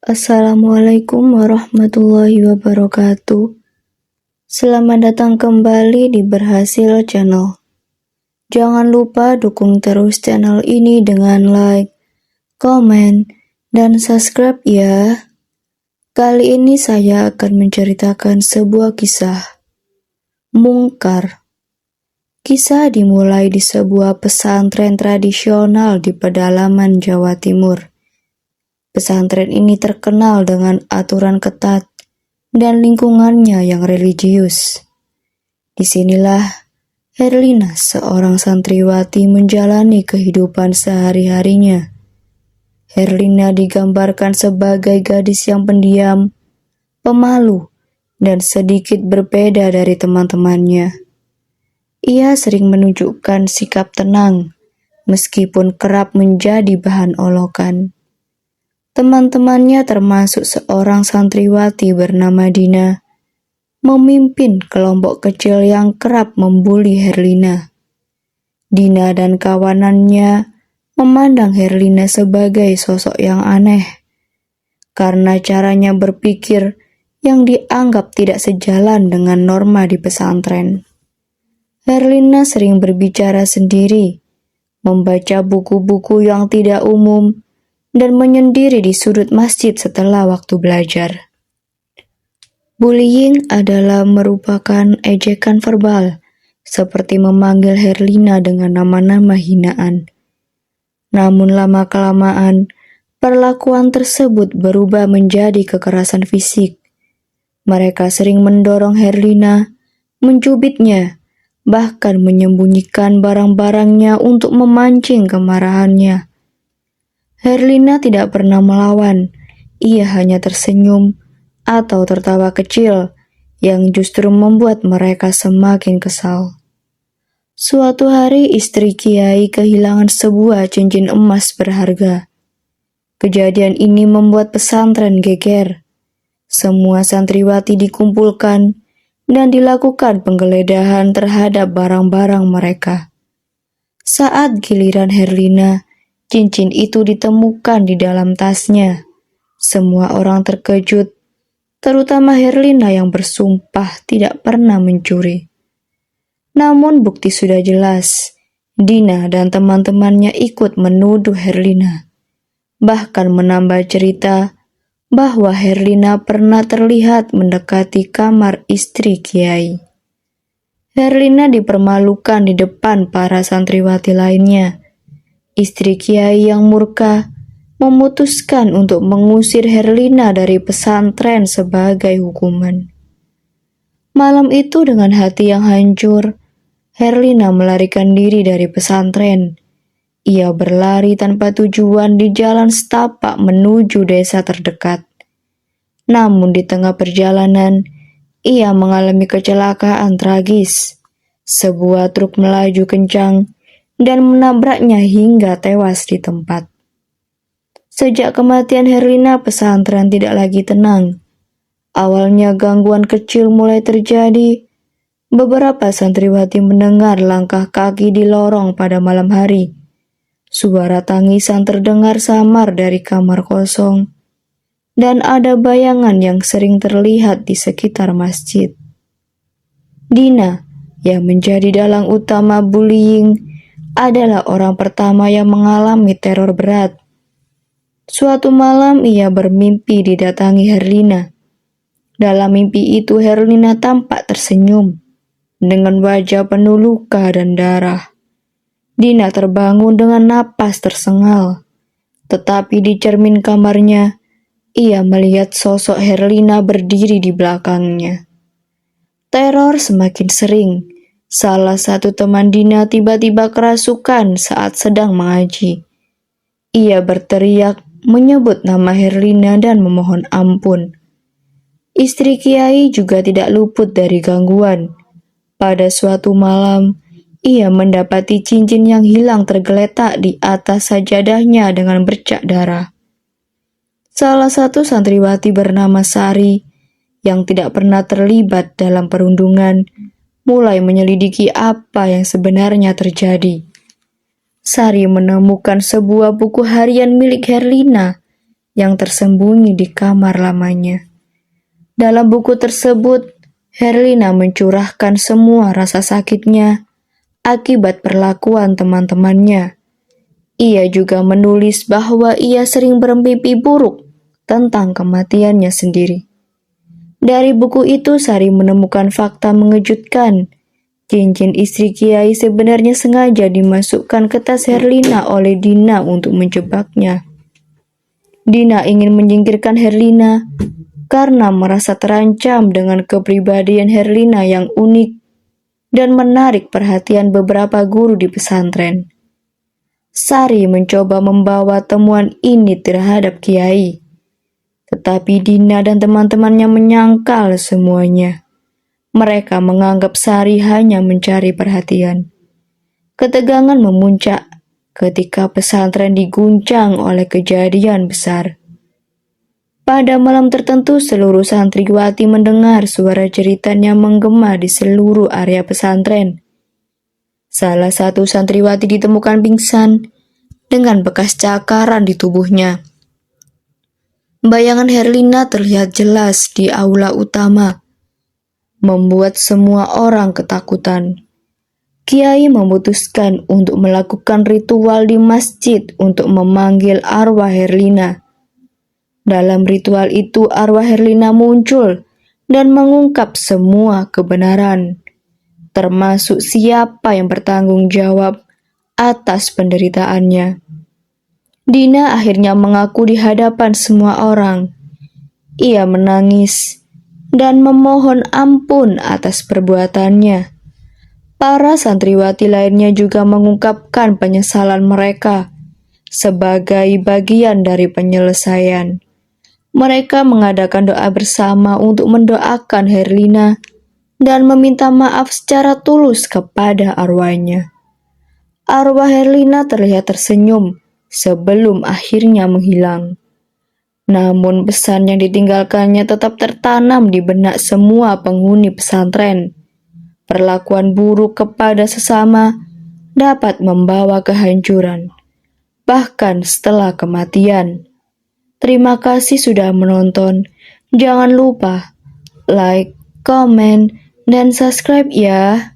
Assalamualaikum warahmatullahi wabarakatuh. Selamat datang kembali di Berhasil Channel. Jangan lupa dukung terus channel ini dengan like, komen, dan subscribe ya. Kali ini saya akan menceritakan sebuah kisah mungkar. Kisah dimulai di sebuah pesantren tradisional di pedalaman Jawa Timur. Pesantren ini terkenal dengan aturan ketat dan lingkungannya yang religius. Disinilah Herlina, seorang santriwati, menjalani kehidupan sehari-harinya. Herlina digambarkan sebagai gadis yang pendiam, pemalu, dan sedikit berbeda dari teman-temannya. Ia sering menunjukkan sikap tenang, meskipun kerap menjadi bahan olokan. Teman-temannya termasuk seorang santriwati bernama Dina, memimpin kelompok kecil yang kerap membuli Herlina. Dina dan kawanannya memandang Herlina sebagai sosok yang aneh, karena caranya berpikir yang dianggap tidak sejalan dengan norma di pesantren. Herlina sering berbicara sendiri, membaca buku-buku yang tidak umum, dan menyendiri di sudut masjid setelah waktu belajar. Bullying adalah merupakan ejekan verbal, seperti memanggil Herlina dengan nama-nama hinaan. Namun lama-kelamaan, perlakuan tersebut berubah menjadi kekerasan fisik. Mereka sering mendorong Herlina, mencubitnya, bahkan menyembunyikan barang-barangnya untuk memancing kemarahannya. Herlina tidak pernah melawan, ia hanya tersenyum atau tertawa kecil yang justru membuat mereka semakin kesal. Suatu hari istri Kiai kehilangan sebuah cincin emas berharga. Kejadian ini membuat pesantren geger. Semua santriwati dikumpulkan dan dilakukan penggeledahan terhadap barang-barang mereka. Saat giliran Herlina, cincin itu ditemukan di dalam tasnya. Semua orang terkejut, terutama Herlina yang bersumpah tidak pernah mencuri. Namun bukti sudah jelas. Dina dan teman-temannya ikut menuduh Herlina, bahkan menambah cerita bahwa Herlina pernah terlihat mendekati kamar istri Kiai. Herlina dipermalukan di depan para santriwati lainnya. Istri Kiai yang murka memutuskan untuk mengusir Herlina dari pesantren sebagai hukuman. Malam itu dengan hati yang hancur, Herlina melarikan diri dari pesantren. Ia berlari tanpa tujuan di jalan setapak menuju desa terdekat. Namun di tengah perjalanan, ia mengalami kecelakaan tragis. Sebuah truk melaju kencang dan menabraknya hingga tewas di tempat. Sejak kematian Herlina, pesantren tidak lagi tenang. Awalnya gangguan kecil mulai terjadi. Beberapa santriwati mendengar langkah kaki di lorong pada malam hari. Suara tangisan terdengar samar dari kamar kosong. Dan ada bayangan yang sering terlihat di sekitar masjid. Dina, yang menjadi dalang utama bullying, adalah orang pertama yang mengalami teror berat. Suatu malam ia bermimpi didatangi Herlina. Dalam mimpi itu Herlina tampak tersenyum, dengan wajah penuh luka dan darah. Dina terbangun dengan napas tersengal, tetapi di cermin kamarnya, ia melihat sosok Herlina berdiri di belakangnya. Teror semakin sering. Salah satu teman Dina tiba-tiba kerasukan saat sedang mengaji. Ia berteriak menyebut nama Herlina dan memohon ampun. Istri Kiai juga tidak luput dari gangguan. Pada suatu malam, ia mendapati cincin yang hilang tergeletak di atas sajadahnya dengan bercak darah. Salah satu santriwati bernama Sari, yang tidak pernah terlibat dalam perundungan, mulai menyelidiki apa yang sebenarnya terjadi. Sari menemukan sebuah buku harian milik Herlina yang tersembunyi di kamar lamanya. Dalam buku tersebut, Herlina mencurahkan semua rasa sakitnya akibat perlakuan teman-temannya. Ia juga menulis bahwa ia sering bermimpi buruk tentang kematiannya sendiri. Dari buku itu, Sari menemukan fakta mengejutkan. Cincin istri Kiai sebenarnya sengaja dimasukkan ke tas Herlina oleh Dina untuk menjebaknya. Dina ingin menyingkirkan Herlina karena merasa terancam dengan kepribadian Herlina yang unik dan menarik perhatian beberapa guru di pesantren. Sari mencoba membawa temuan ini terhadap Kiai, tetapi Dina dan teman-temannya menyangkal semuanya. Mereka menganggap Sari hanya mencari perhatian. Ketegangan memuncak ketika pesantren diguncang oleh kejadian besar. Pada malam tertentu, seluruh santriwati mendengar suara jeritannya menggema di seluruh area pesantren. Salah satu santriwati ditemukan pingsan dengan bekas cakaran di tubuhnya. Bayangan Herlina terlihat jelas di aula utama, membuat semua orang ketakutan. Kiai memutuskan untuk melakukan ritual di masjid untuk memanggil arwah Herlina. Dalam ritual itu, arwah Herlina muncul dan mengungkap semua kebenaran, termasuk siapa yang bertanggung jawab atas penderitaannya. Dina akhirnya mengaku di hadapan semua orang. Ia menangis dan memohon ampun atas perbuatannya. Para santriwati lainnya juga mengungkapkan penyesalan mereka sebagai bagian dari penyelesaian. Mereka mengadakan doa bersama untuk mendoakan Herlina dan meminta maaf secara tulus kepada arwahnya. Arwah Herlina terlihat tersenyum sebelum akhirnya menghilang. Namun pesan yang ditinggalkannya tetap tertanam di benak semua penghuni pesantren. Perlakuan buruk kepada sesama dapat membawa kehancuran, bahkan setelah kematian. Terima kasih sudah menonton. Jangan lupa like, komen, dan subscribe ya.